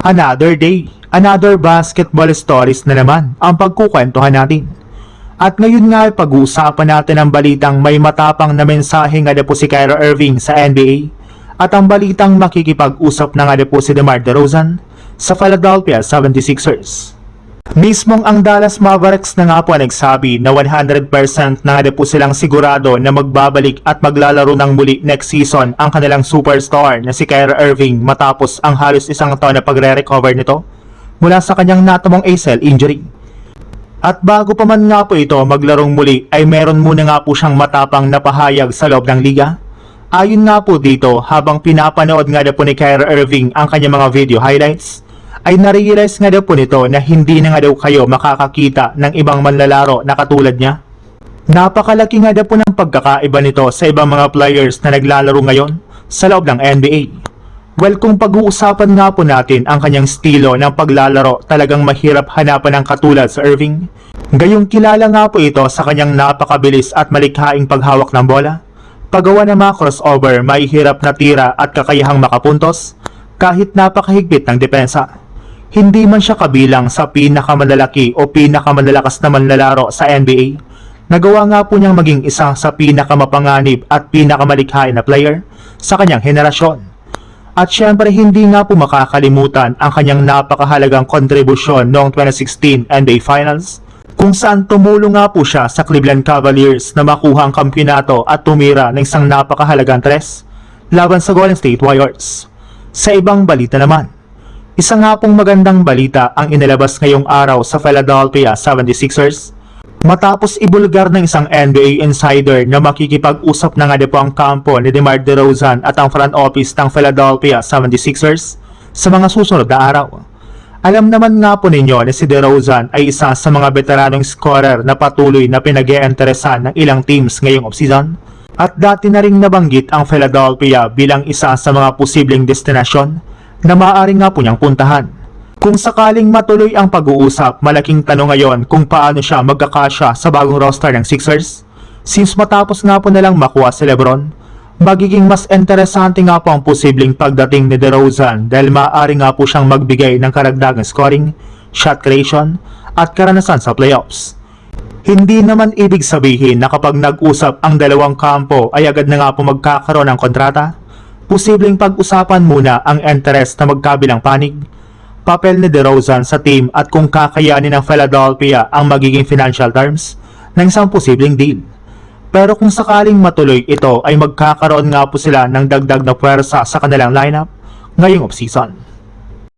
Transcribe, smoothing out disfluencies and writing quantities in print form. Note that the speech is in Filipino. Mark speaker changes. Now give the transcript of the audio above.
Speaker 1: Another day, another basketball stories na naman ang pagkukwentuhan natin. At ngayon nga ay pag-uusapan natin ang balitang may matapang na mensahe nga po si Kyrie Irving sa NBA at ang balitang makikipag-usap na nga po si DeMar DeRozan sa Philadelphia 76ers. Mismong ang Dallas Mavericks na nga po nagsabi na 100% na nga po silang sigurado na magbabalik at maglalaro ng muli next season ang kanilang superstar na si Kyrie Irving matapos ang halos isang taon na pagre-recover nito mula sa kanyang natamong ACL injury. At bago pa man nga po ito maglarong muli ay meron muna nga po siyang matapang na pahayag sa loob ng liga. Ayon nga po dito, habang pinapanood nga po ni Kyrie Irving ang kanyang mga video highlights, ay narealize nga daw po nito na hindi na nga daw kayo makakakita ng ibang manlalaro na katulad niya. Napakalaki nga daw po ng pagkakaiba nito sa ibang mga players na naglalaro ngayon sa loob ng NBA. Well, kung pag-uusapan nga po natin ang kanyang estilo ng paglalaro, talagang mahirap hanapan ng katulad sa Irving. Gayong kilala nga po ito sa kanyang napakabilis at malikhaing paghawak ng bola, paggawa ng mga crossover, mahihirap na tira at kakayahang makapuntos, kahit napakahigpit ng depensa. Hindi man siya kabilang sa pinakamanlalaki o pinakamalalakas na manlalaro sa NBA, nagawa nga po niyang maging isa sa pinakamapanganib at pinakamalikhain na player sa kanyang henerasyon. At syempre hindi nga po makakalimutan ang kanyang napakahalagang kontribusyon noong 2016 NBA Finals, kung saan tumulong nga po siya sa Cleveland Cavaliers na makuha ang kampyonato at tumira ng isang napakahalagang tres laban sa Golden State Warriors. Sa ibang balita naman, isa nga pong magandang balita ang inilabas ngayong araw sa Philadelphia 76ers matapos ibulgar ng isang NBA insider na makikipag-usap na nga po ang kampo ni DeMar DeRozan at ang front office ng Philadelphia 76ers sa mga susunod na araw. Alam naman nga po ninyo na si DeRozan ay isa sa mga veteranong scorer na patuloy na pinag-iinteresan ng ilang teams ngayong offseason at dati na ring nabanggit ang Philadelphia bilang isa sa mga posibleng destinasyon na maaari nga po niyang puntahan. Kung sakaling matuloy ang pag-uusap, malaking tanong ngayon kung paano siya magkakasya sa bagong roster ng Sixers. Since matapos nga po nalang makuha si LeBron, magiging mas interesante nga po ang posibleng pagdating ni DeRozan dahil maaari nga po siyang magbigay ng karagdagang scoring, shot creation, at karanasan sa playoffs. Hindi naman ibig sabihin na kapag nag-usap ang dalawang kampo ay agad na nga po magkakaroon ng kontrata. Posibleng pag-usapan muna ang interest na magkabilang panig, papel ni DeRozan sa team at kung kakayanin ng Philadelphia ang magiging financial terms ng isang posibleng deal. Pero kung sakaling matuloy ito ay magkakaroon nga po sila ng dagdag na puwersa sa kanilang lineup ngayong offseason.